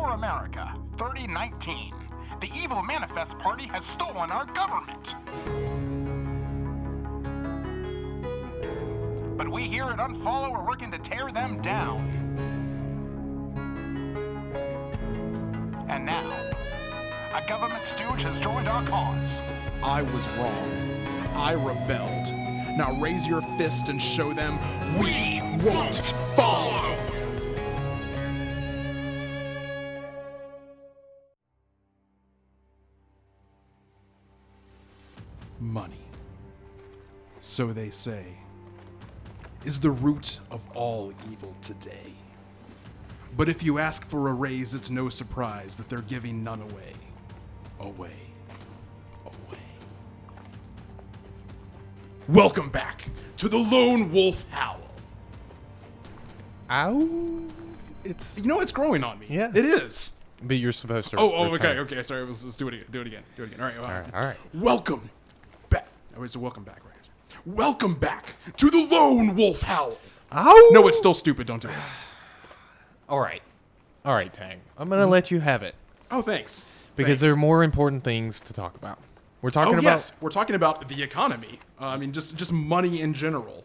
for America, 3019. The evil Manifest Party has stolen our government. But we here at Unfollow are working to tear them down. And now, a government stooge has joined our cause. I was wrong. I rebelled. Now raise your fist and show them we won't follow. Money, so they say, is the root of all evil today. But if you ask for a raise, it's no surprise that they're giving none away. Away. Welcome back to the Lone Wolf Howl. Ow. It's... You know it's growing on me. Yeah. It is. But you're supposed to... Okay. Sorry, let's do it again. All right. Welcome back. So welcome back, right? Welcome back to the Lone Wolf Howl. Ow. No, it's still stupid. Don't do it. All right, Tang. I'm going to let you have it. Oh, thanks. Because there are more important things to talk about. We're talking about... Yes. We're talking about the economy. Just money in general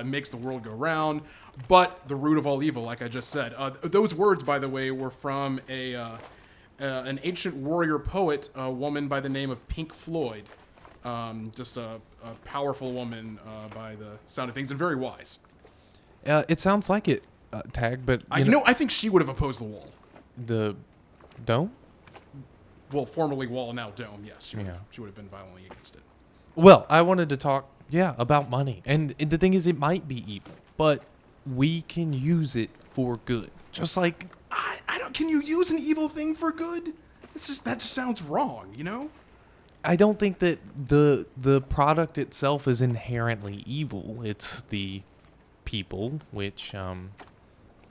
makes the world go round. But the root of all evil, like I just said. Those words, by the way, were from an ancient warrior poet, a woman by the name of Pink Floyd. Just a powerful woman by the sound of things, and very wise. It sounds like it, Tag, but... I think she would have opposed the wall. The dome? Well, formerly wall, now dome, yes. She would have been violently against it. Well, I wanted to talk, about money. And the thing is, it might be evil, but we can use it for good. Just like... I don't... Can you use an evil thing for good? That just sounds wrong, you know? I don't think that the product itself is inherently evil. It's the people which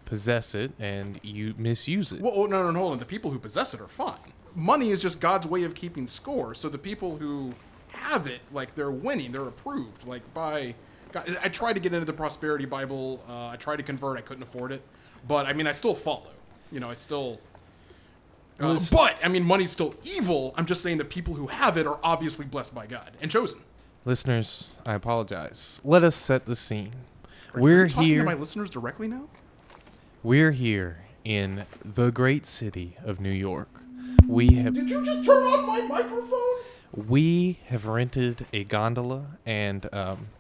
possess it and you misuse it. Well, no, hold on. The people who possess it are fine. Money is just God's way of keeping score. So the people who have it, like, they're winning, they're approved, like, by God. I tried to get into the Prosperity Bible. I tried to convert. I couldn't afford it. But, I still follow. It's still... but, money's still evil. I'm just saying the people who have it are obviously blessed by God and chosen. Listeners, I apologize. Let us set the scene. Are you talking to my listeners directly now? We're here in the great city of New York. Did you just turn off my microphone? We have rented a gondola and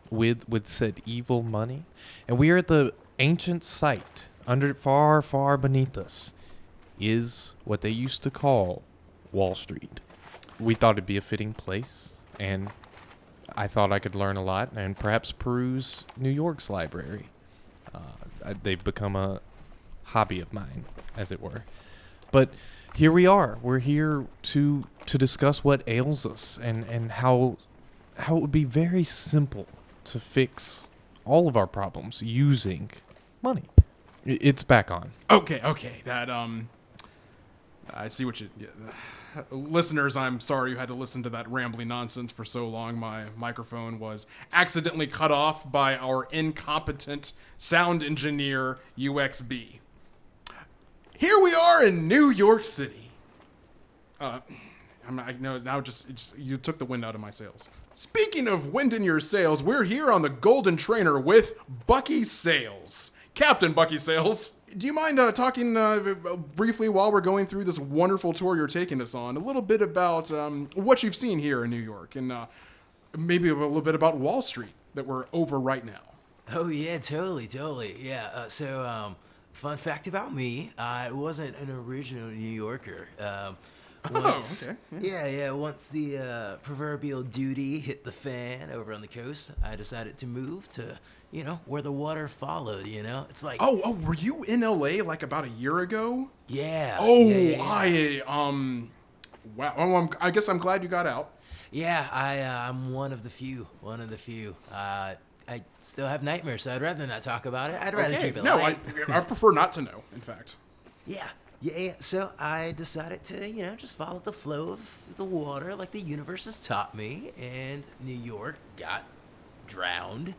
with said evil money, and we are at the ancient site far beneath us. Is what they used to call Wall Street. We thought it'd be a fitting place, and I thought I could learn a lot and perhaps peruse New York's library. They've become a hobby of mine, as it were. But here we are. We're here to discuss what ails us and how it would be very simple to fix all of our problems using money. It's back on. Okay. That, I see what you... Listeners, I'm sorry you had to listen to that rambling nonsense for so long. My microphone was accidentally cut off by our incompetent sound engineer, UXB. Here we are in New York City. You took the wind out of my sails. Speaking of wind in your sails, we're here on the Golden Trainer with Bucky Sales. Captain Bucky Sales, do you mind talking briefly while we're going through this wonderful tour you're taking us on, a little bit about what you've seen here in New York, and maybe a little bit about Wall Street that we're over right now? Oh, yeah, totally. Yeah, fun fact about me, I wasn't an original New Yorker. Okay. Yeah, once the proverbial duty hit the fan over on the coast, I decided to move to... where the water followed, It's like... Oh, were you in LA like about a year ago? Yeah. Oh, yeah. Wow. Oh, I guess I'm glad you got out. Yeah, I'm one of the few. I still have nightmares, so I'd rather not talk about it. I'd rather keep it light. No, I prefer not to know, in fact. Yeah. So I decided to, just follow the flow of the water like the universe has taught me, and New York got drowned.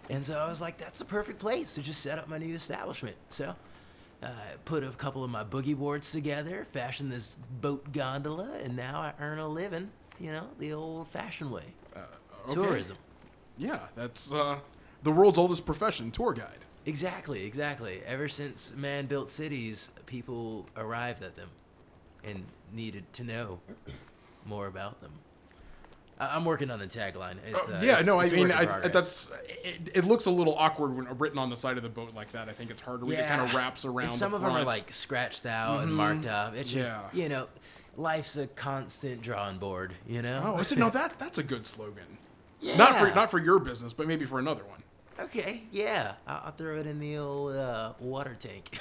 And so I was like, that's the perfect place to just set up my new establishment. So Put a couple of my boogie boards together, fashioned this boat gondola, and now I earn a living, the old-fashioned way. Okay. Tourism. Yeah, that's the world's oldest profession, tour guide. Exactly. Ever since man built cities, people arrived at them and needed to know more about them. I'm working on the tagline. It's a work in progress. It looks a little awkward when written on the side of the boat like that. I think it's hard to read. It kind of wraps around. And some the of front. them are like scratched out and marked up. It's just life's a constant drawing board. Oh, I said no. That's a good slogan. Yeah. Not for your business, but maybe for another one. Okay, yeah. I'll throw it in the old water tank.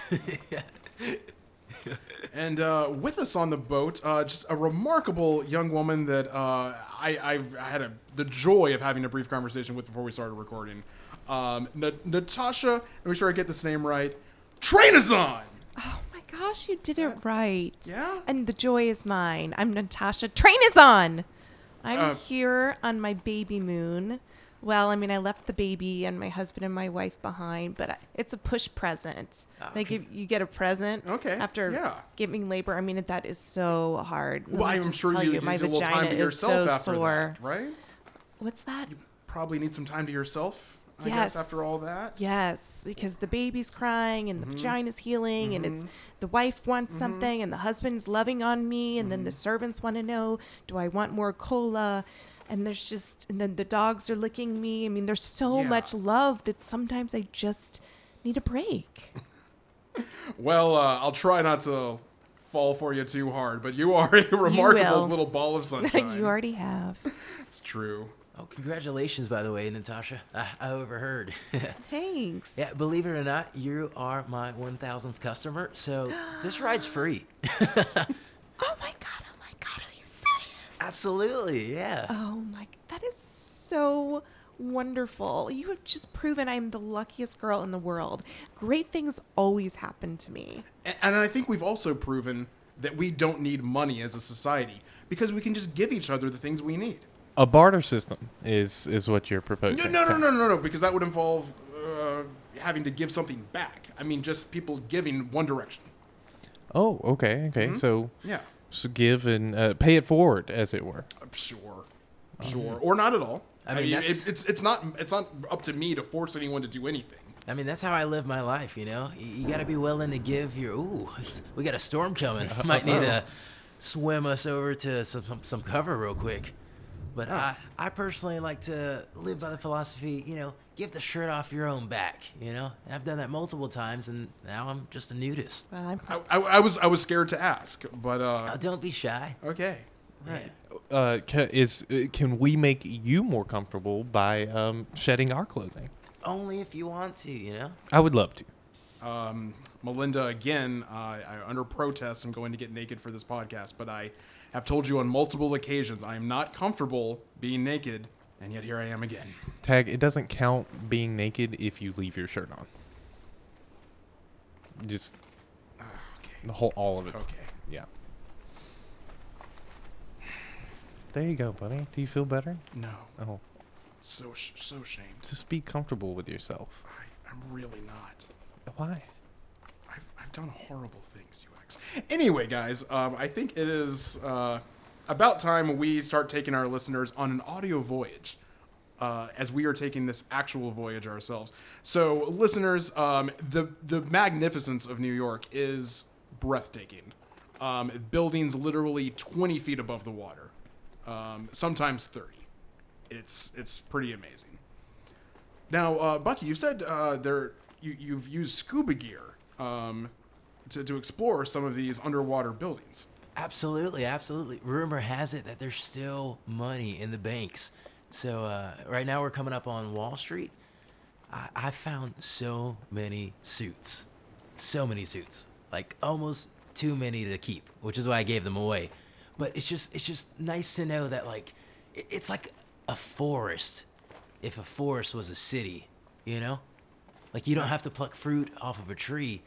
And with us on the boat, just a remarkable young woman that I had the joy of having a brief conversation with before we started recording. Natasha, let me make sure I get this name right. Trainazon! Oh my gosh, you did it right. Yeah? And the joy is mine. I'm Natasha. Train is on! I'm here on my baby moon. Well, I mean, I left the baby and my husband and my wife behind, but it's a push present. Like, you get a present after giving labor. I mean, that is so hard. Well, I'm sure you my use a little time to yourself after that, right? What's that? You probably need some time to yourself, I guess, after all that. Yes, because the baby's crying and the vagina's healing and it's the wife wants something and the husband's loving on me and then the servants want to know, do I want more cola? And and then the dogs are licking me. I mean, there's so much love that sometimes I just need a break. Well, I'll try not to fall for you too hard, but you are a remarkable little ball of sunshine. You already have. It's true. Oh, congratulations, by the way, Natasha. I overheard. Thanks. Yeah, believe it or not, you are my 1,000th customer, so this ride's free. Oh my God, are you serious? Absolutely, yeah. Oh that is so wonderful. You have just proven I'm the luckiest girl in the world. Great things always happen to me. And I think we've also proven that we don't need money as a society because we can just give each other the things we need. A barter system is what you're proposing. No, because that would involve having to give something back. I mean, just people giving one direction. Oh, okay. Mm-hmm. So give and pay it forward, as it were. Sure, or not at all. I mean it's not up to me to force anyone to do anything. I mean, that's how I live my life, You got to be willing to give your... we got a storm coming. Might need to swim us over to some cover real quick. But I personally like to live by the philosophy, give the shirt off your own back, I've done that multiple times, and now I'm just a nudist. Well, I was scared to ask, but... don't be shy. Okay. Right. Can we make you more comfortable by shedding our clothing? Only if you want to, I would love to. Melinda, again, I under protest, I'm going to get naked for this podcast, but I have told you on multiple occasions I am not comfortable being naked, and yet here I am again. Tag, it doesn't count being naked if you leave your shirt on. Just all of it. Okay. Yeah. There you go, buddy. Do you feel better? No. Oh. So shamed. Just be comfortable with yourself. I'm really not. Why? I've done horrible things, UX. Anyway, guys, I think it is about time we start taking our listeners on an audio voyage, as we are taking this actual voyage ourselves. So, listeners, the magnificence of New York is breathtaking. Buildings literally 20 feet above the water, sometimes 30. It's pretty amazing. Now, Bucky, you said you've used scuba gear to explore some of these underwater buildings. Absolutely. Rumor has it that there's still money in the banks. So right now we're coming up on Wall Street. I found so many suits. Like almost too many to keep, which is why I gave them away. But it's just nice to know that, like, it's like a forest if a forest was a city, Like, you don't have to pluck fruit off of a tree.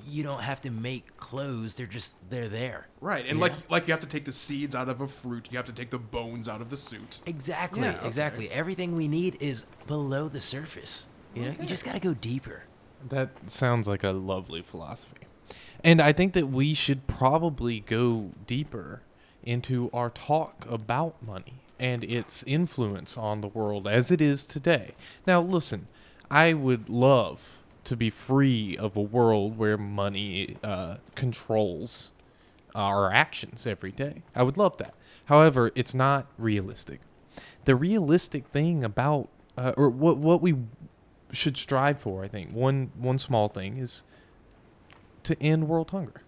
You don't have to make clothes. They're there. Right. And like you have to take the seeds out of a fruit. You have to take the bones out of the suit. Exactly. Yeah, okay. Exactly. Everything we need is below the surface. You just got to go deeper. That sounds like a lovely philosophy. And I think that we should probably go deeper into our talk about money and its influence on the world as it is today. Now, listen, I would love to be free of a world where money controls our actions every day. I would love that. However, it's not realistic. The realistic thing about, or what we should strive for, I think, one small thing is to end world hunger.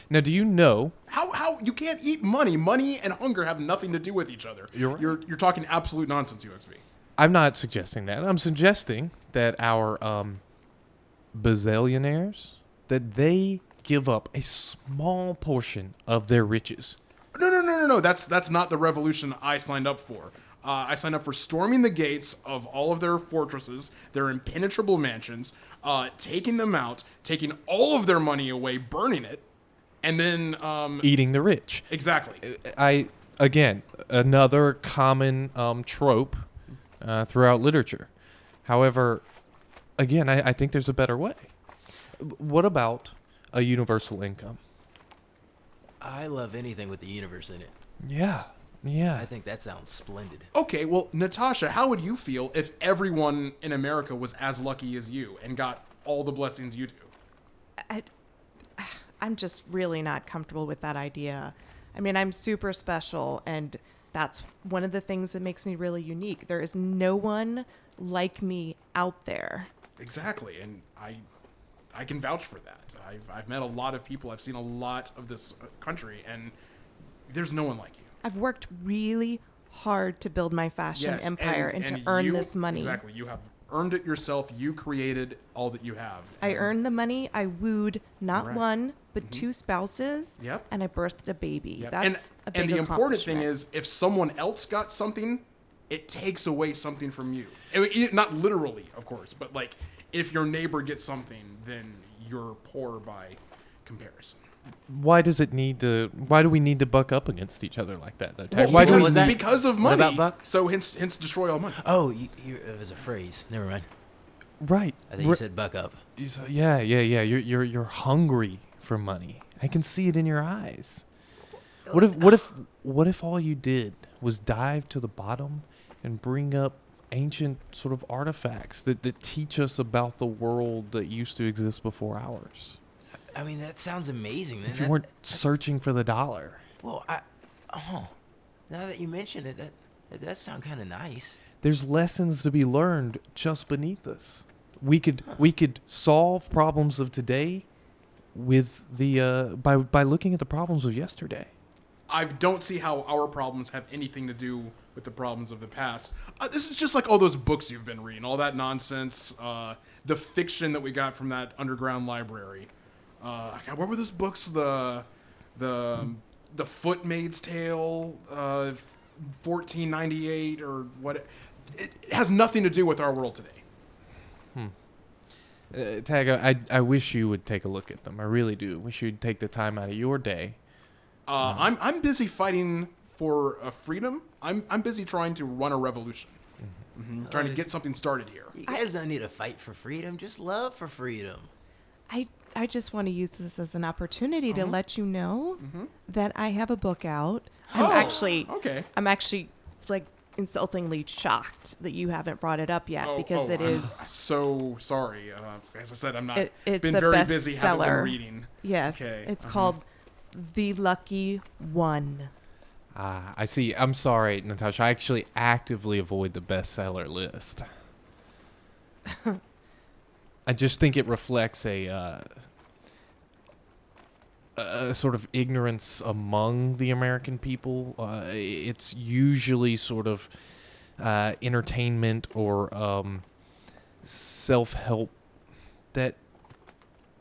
Now, do you know? How you can't eat money? Money and hunger have nothing to do with each other. You're right. You're talking absolute nonsense, UXB. I'm not suggesting that. I'm suggesting that our bazillionaires, that they give up a small portion of their riches. No. That's not the revolution I signed up for. I signed up for storming the gates of all of their fortresses, their impenetrable mansions, taking them out, taking all of their money away, burning it, and then Eating the rich. exactly. Again, another common trope throughout literature. However, again, I think there's a better way. What about a universal income? I love anything with the universe in it. Yeah. I think that sounds splendid. Okay, well, Natasha, how would you feel if everyone in America was as lucky as you and got all the blessings you do? I'm just really not comfortable with that idea. I mean, I'm super special, and that's one of the things that makes me really unique. There is no one like me out there. Exactly, and I can vouch for that. I've met a lot of people. I've seen a lot of this country, and there's no one like you. I've worked really hard to build my fashion empire and to earn this money. Exactly. You have earned it yourself. You created all that you have. I earned the money. I wooed not Right. one, but two spouses. Yep. And I birthed a baby. Yep. That's a big and the important thing accomplishment. is, if someone else got something, it takes away something from you. Not literally, of course, but like if your neighbor gets something, then you're poor by comparison. Why do we need to buck up against each other like that, though? Well, Why do we was that- because of What money. about Buck? So hence destroy all money. Oh, it was a phrase. Never mind. Right. I think you said buck up. Yeah. You're hungry for money. I can see it in your eyes. What if all you did was dive to the bottom and bring up ancient sort of artifacts that teach us about the world that used to exist before ours? I mean, that sounds amazing. If you weren't searching for the dollar. Well, now that you mention it, that does sound kind of nice. There's lessons to be learned just beneath us. We could solve problems of today with the by looking at the problems of yesterday. I don't see how our problems have anything to do with the problems of the past. This is just like all those books you've been reading, all that nonsense, the fiction that we got from that underground library. God, what were those books? The Footmaid's Tale, 1498, or what? It has nothing to do with our world today. Tag, I wish you would take a look at them. I really do. Wish you'd take the time out of your day. I'm busy fighting for freedom. I'm busy trying to run a revolution. Trying to get something started here. You guys don't need to fight for freedom, just love for freedom. I just want to use this as an opportunity to let you know that I have a book out. I'm actually like insultingly shocked that you haven't brought it up yet because it is. I'm so sorry. As I said, I'm not it's been a very busy. Haven't been bestseller. reading. Yes, Okay. it's called The Lucky One. I see. I'm sorry, Natasha. I actually actively avoid the bestseller list. I just think it reflects a sort of ignorance among the American people. It's usually sort of entertainment or self-help that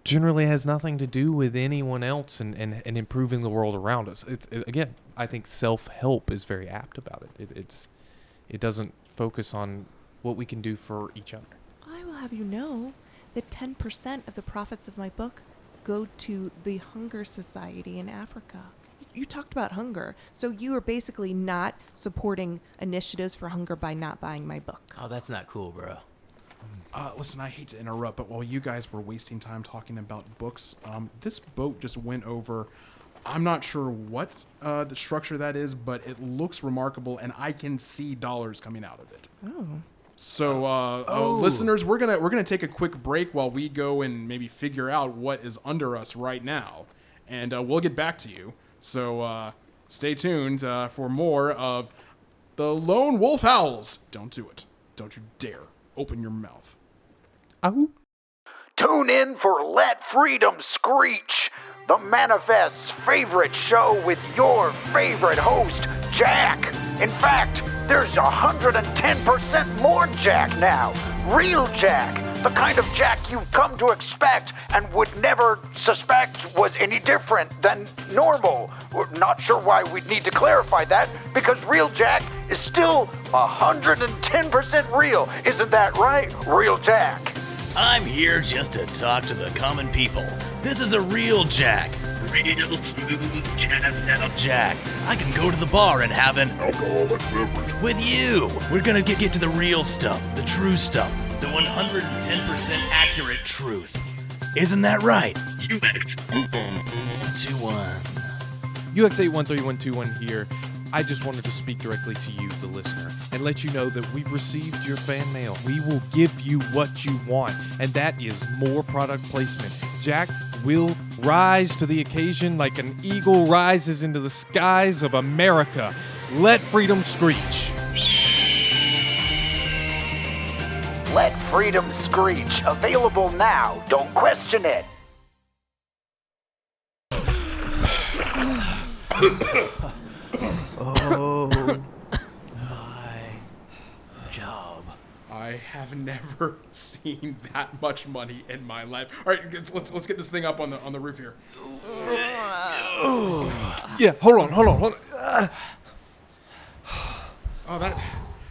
generally has nothing to do with anyone else and improving the world around us. Again, I think self-help is very apt about it. It doesn't focus on what we can do for each other. I will have you know that 10% of the profits of my book go to the Hunger Society in Africa. You talked about hunger, so you are basically not supporting initiatives for hunger by not buying my book. Oh, that's not cool, bro. Listen, I hate to interrupt, but while you guys were wasting time talking about books, this boat just went over. I'm not sure what the structure that is, but it looks remarkable, and I can see dollars coming out of it. Oh. So, listeners, we're gonna take a quick break while we go and maybe figure out what is under us right now, and we'll get back to you. So, stay tuned for more of the Lone Wolf Howls. Don't do it. Don't you dare open your mouth. Ow. Tune in for Let Freedom Screech, the Manifest's favorite show with your favorite host, Jack. In fact, there's 110% more Jack now. Real Jack, the kind of Jack you've come to expect and would never suspect was any different than normal. We're not sure why we'd need to clarify that, because real Jack is still 110% real. Isn't that right, Real Jack? I'm here just to talk to the common people. This is a real Jack. Real smooth Jack. I can go to the bar and have an alcoholic beverage with you. We're gonna get to the real stuff, the true stuff, the 110% accurate truth. Isn't that right? UX121. UX813121 here. I just wanted to speak directly to you, the listener, and let you know that we've received your fan mail. We will give you what you want, and that is more product placement. Jack will rise to the occasion like an eagle rises into the skies of America. Let freedom screech. Let Freedom Screech. Available now. Don't question it. Oh, my job. I have never seen that much money in my life. All right, let's get this thing up on the roof here. Yeah, hold on. Oh,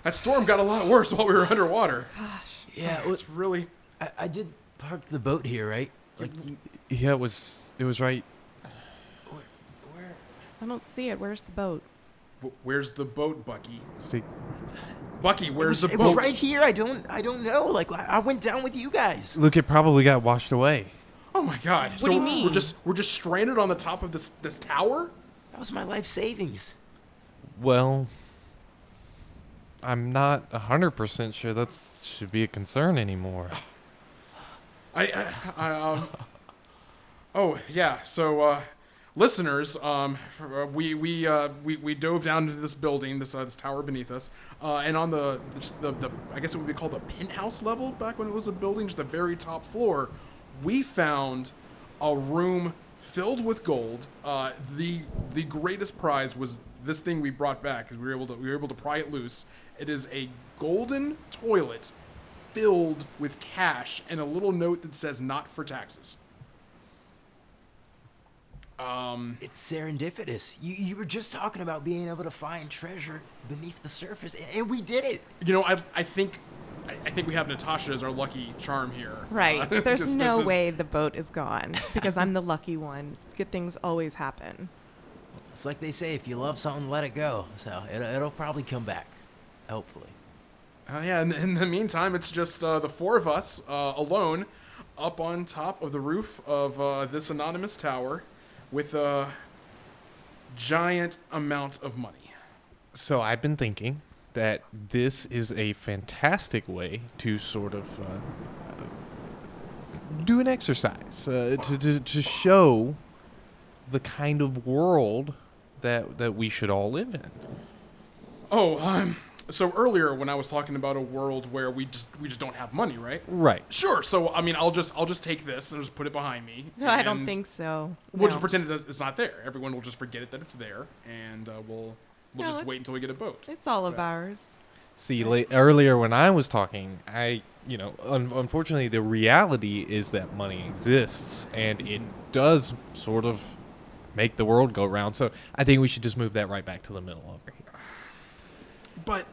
that storm got a lot worse while we were underwater. Yeah, It's really. I did park the boat here, right? Like, Yeah, it was right. where? I don't see it. Where's the boat? Where's the boat, Bucky? Speak- Bucky, where's the It boat? was right here. I don't know. Like, I went down with you guys. Look, it probably got washed away. Oh my God! What do you mean? We're just stranded on the top of this tower? That was my life savings. Well, I'm not 100% sure that should be a concern anymore. Oh yeah. So, listeners, we dove down into this building, this tower beneath us, and on the I guess it would be called a penthouse level back when it was a building, just the very top floor, we found a room filled with gold. The greatest prize was this thing we brought back because we were able to pry it loose. It is a golden toilet filled with cash and a little note that says "not for taxes." It's serendipitous. You were just talking about being able to find treasure beneath the surface, and we did it. You know, I think we have Natasha as our lucky charm here. Right. There's this no is- way the boat is gone because I'm the lucky one. Good things always happen. It's like they say, if you love something, let it go. So it'll probably come back, hopefully. Yeah, and in the meantime, it's just the four of us alone up on top of the roof of this anonymous tower with a giant amount of money. So I've been thinking that this is a fantastic way to sort of do an exercise to show the kind of world that we should all live in. Oh, so earlier when I was talking about a world where we just don't have money, right? Right. Sure. So I mean, I'll just take this and just put it behind me. No, I don't and think so. We'll just No. pretend it's not there. Everyone will just forget it that it's there, and we'll No, just it's- wait until we get a boat. It's all of ours. See, earlier when I was talking, unfortunately, the reality is that money exists, and it does sort of make the world go round. So I think we should just move that right back to the middle over here. But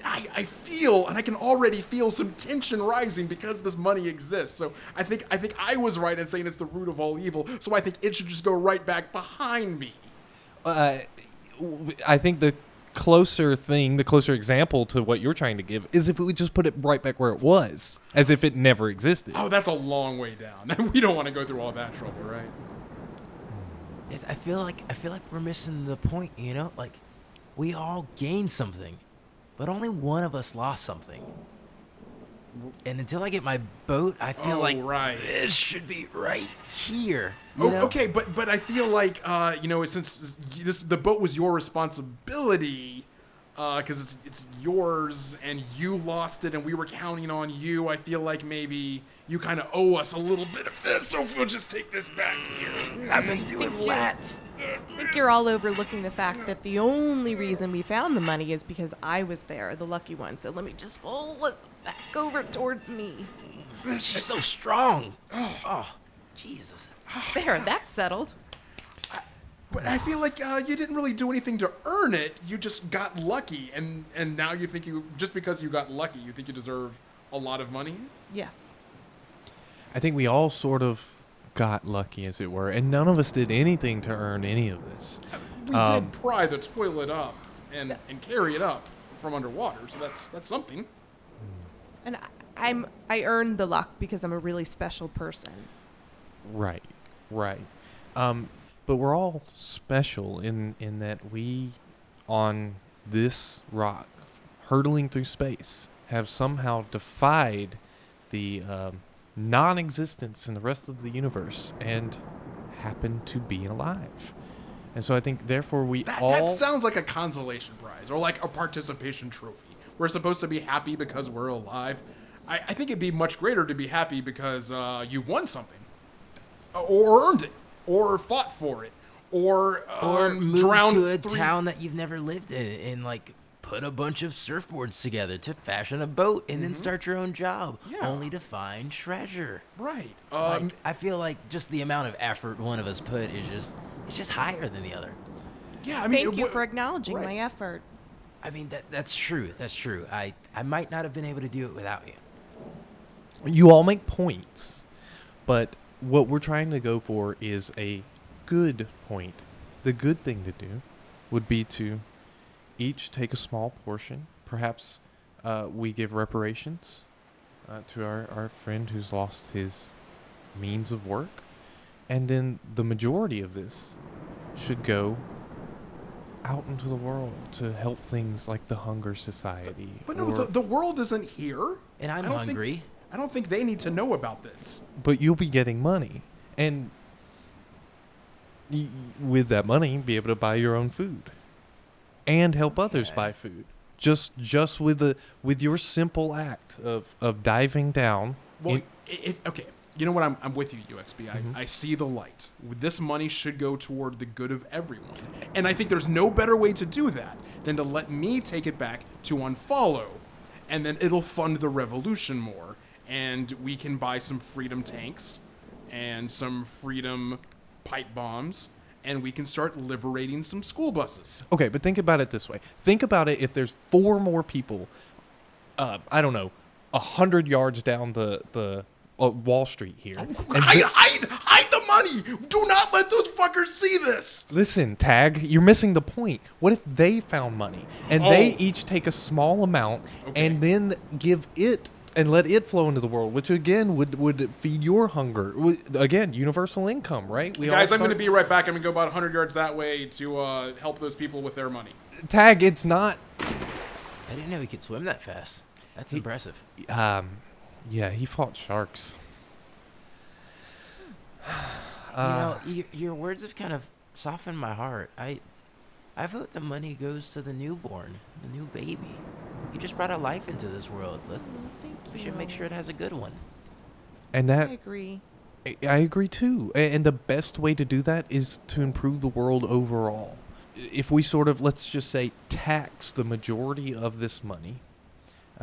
I feel, and I can already feel some tension rising because this money exists. So I think I was right in saying it's the root of all evil. So I think it should just go right back behind me. I think the closer thing, the closer example to what you're trying to give is if we just put it right back where it was, as if it never existed. Oh, that's a long way down. We don't want to go through all that trouble, right? Yes, I feel like we're missing the point, you know? Like, we all gained something, but only one of us lost something. And until I get my boat, I feel like right. this should be right here. You know? Okay, but I feel like since the boat was your responsibility, because it's yours and you lost it and we were counting on you. I feel like maybe you kind of owe us a little bit of this, so if we'll just take this back here. I've been doing lats. I think you're all overlooking the fact that the only reason we found the money is because I was there, the lucky one. So let me just pull this back over towards me. She's so strong. Oh, Jesus. There, that's settled. But I feel like you didn't really do anything to earn it. You just got lucky, and now you think just because you got lucky, you think you deserve a lot of money? Yes. I think we all sort of got lucky, as it were, and none of us did anything to earn any of this. We did pry the toilet up and carry it up from underwater, so that's something. And I earned the luck because I'm a really special person. Right. But we're all special in that we, on this rock, hurtling through space, have somehow defied the non-existence in the rest of the universe and happen to be alive. And so I think, therefore, That sounds like a consolation prize or like a participation trophy. We're supposed to be happy because we're alive. I think it'd be much greater to be happy because you've won something, or earned it, or fought for it, or moved drowned to a town that you've never lived in and like put a bunch of surfboards together to fashion a boat and then start your own job, only to find treasure. Right. I feel like just the amount of effort one of us put is just higher than the other. Yeah, I mean, Thank you for acknowledging right. my effort. I mean, that's true. That's true. I might not have been able to do it without you. You all make points, but what we're trying to go for is a good point. The good thing to do would be to each take a small portion. Perhaps we give reparations to our friend who's lost his means of work. And then the majority of this should go out into the world to help things like the Hunger Society. But no, the world isn't here. And I'm hungry. I don't think they need to know about this. But you'll be getting money. And with that money, be able to buy your own food. And help others buy food. Just with your simple act of diving down. Well, okay. You know what? I'm with you, UXB. I see the light. This money should go toward the good of everyone. And I think there's no better way to do that than to let me take it back to Unfollow. And then it'll fund the revolution more. And we can buy some freedom tanks and some freedom pipe bombs. And we can start liberating some school buses. Okay, but think about it this way. Think about it if there's 4 more people, I don't know, 100 yards down the Wall Street here. Hide the money! Do not let those fuckers see this! Listen, Tag, you're missing the point. What if they found money and they each take a small amount and then give it and let it flow into the world, which again would feed your hunger. Again, universal income, right? Guys, I'm going to be right back. I'm going to go about 100 yards that way to help those people with their money. Tag, it's not... I didn't know he could swim that fast. That's impressive. Yeah, he fought sharks. Your words have kind of softened my heart. I vote the money goes to the newborn, the new baby. You just brought a life into this world. We should make sure it has a good one. And that I agree. I agree too. And the best way to do that is to improve the world overall. If we sort of, let's just say, tax the majority of this money,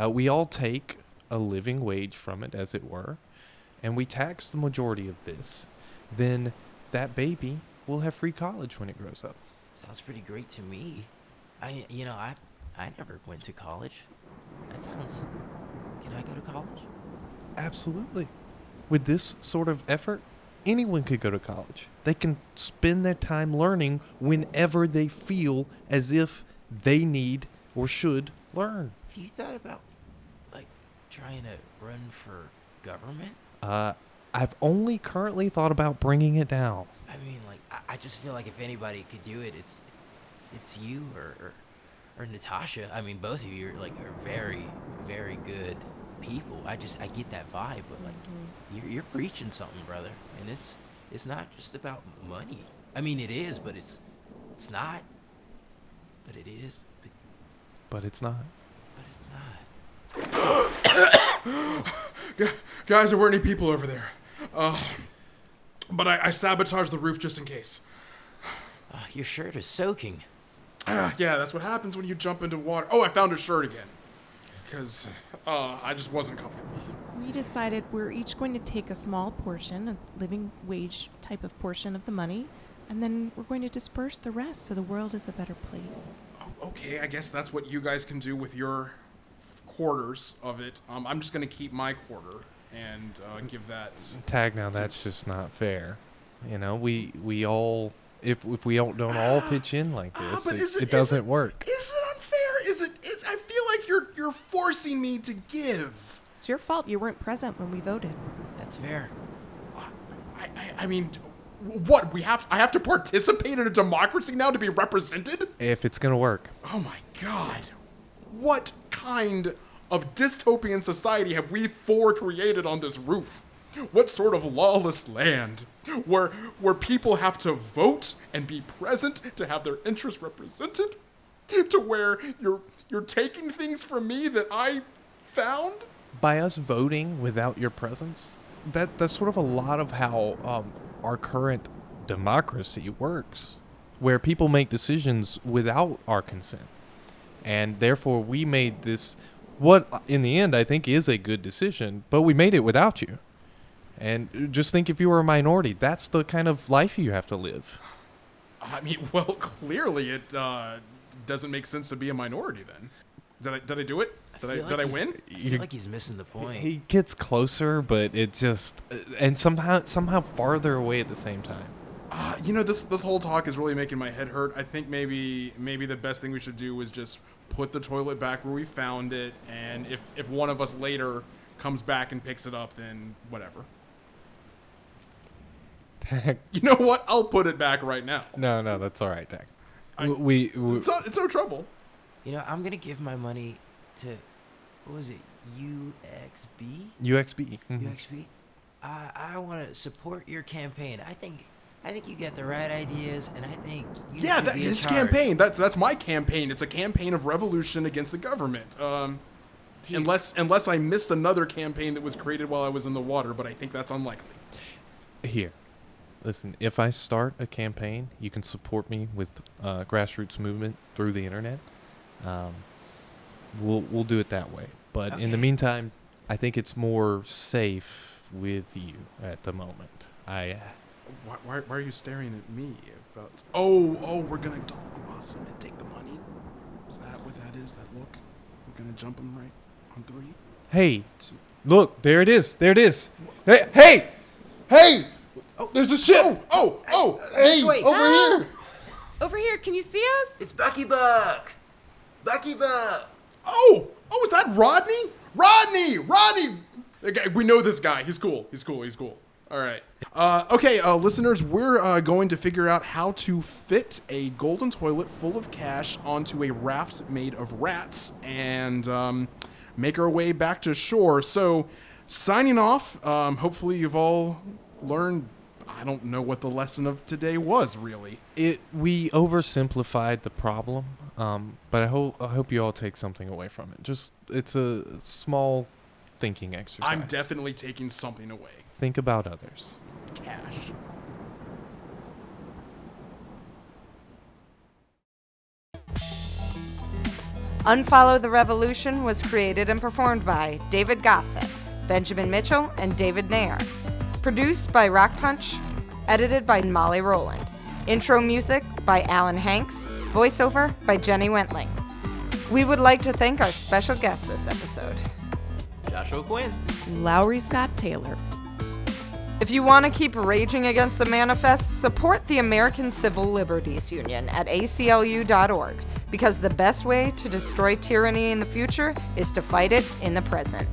we all take a living wage from it, as it were, and we tax the majority of this, then that baby will have free college when it grows up. Sounds pretty great to me. I never went to college. That sounds... Can I go to college? Absolutely. With this sort of effort, anyone could go to college. They can spend their time learning whenever they feel as if they need or should learn. Have you thought about, like, trying to run for government? I've only currently thought about bringing it down. I mean, like, I just feel like if anybody could do it, it's you or Natasha. I mean, both of you are very, very good people. I get that vibe, but like, you're preaching something, brother, and it's not just about money. I mean, it is, but it's not. But it is. But it's not. But it's not. Guys, there weren't any people over there. But I sabotaged the roof just in case. Your shirt is soaking. Yeah, that's what happens when you jump into water. Oh, I found her shirt again. Because I just wasn't comfortable. We decided we're each going to take a small portion, a living wage type of portion of the money, and then we're going to disperse the rest so the world is a better place. Oh, okay, I guess that's what you guys can do with your quarters of it. I'm just going to keep my quarter and give that... Tag, now that's just not fair. You know, we all... If we don't all pitch in like this, it doesn't work. Is it unfair? I feel like you're forcing me to give. It's your fault you weren't present when we voted. That's fair. I mean, what? I have to participate in a democracy now to be represented? If it's gonna work. Oh my God. What kind of dystopian society have we four created on this roof? What sort of lawless land where people have to vote and be present to have their interests represented? To where you're taking things from me that I found? By us voting without your presence, that's sort of a lot of how our current democracy works, where people make decisions without our consent. And therefore we made this, what in the end I think is a good decision, but we made it without you. And just think, if you were a minority, that's the kind of life you have to live. I mean, well, clearly it doesn't make sense to be a minority then. Did I do it? Did I win? I feel like he's missing the point. He gets closer, but it just, and somehow farther away at the same time. This whole talk is really making my head hurt. I think maybe the best thing we should do is just put the toilet back where we found it, and if one of us later comes back and picks it up, then whatever. Tag. You know what? I'll put it back right now. No, that's all right, Tag. It's no trouble. You know, I'm gonna give my money to, what was it, UXB? UXB. Mm-hmm. UXB. I want to support your campaign. I think you got the right ideas, and I think you should be in his charge. campaign. That's my campaign. It's a campaign of revolution against the government. Unless I missed another campaign that was created while I was in the water, but I think that's unlikely. Here. Listen, if I start a campaign, you can support me with grassroots movement through the internet. We'll do it that way. But Okay. in the meantime, I think it's more safe with you at the moment. Why are you staring at me? Oh, we're gonna double cross him and take the money. Is that what that is? That look? We're gonna jump him right on 3. Hey, look, there it is. Hey! Oh, there's a ship. Oh! Hey, way. over here. Over here, can you see us? It's Bucky Buck. Bucky Buck. Oh, is that Rodney? Rodney! Okay, we know this guy. He's cool. All right. Okay, listeners, we're going to figure out how to fit a golden toilet full of cash onto a raft made of rats and make our way back to shore. So, signing off. Hopefully you've all learned. I don't know what the lesson of today was, really. We oversimplified the problem, but I hope you all take something away from it. Just, it's a small thinking exercise. I'm definitely taking something away. Think about others. Cash. Unfollow the Revolution was created and performed by David Gossett, Benjamin Mitchell, and David Nair. Produced by Rock Punch. Edited by Molly Rowland. Intro music by Alan Hanks. Voiceover by Jenny Wentling. We would like to thank our special guest this episode, Joshua Quinn. Lowry Scott Taylor. If you want to keep raging against the manifest, support the American Civil Liberties Union at aclu.org. because the best way to destroy tyranny in the future is to fight it in the present.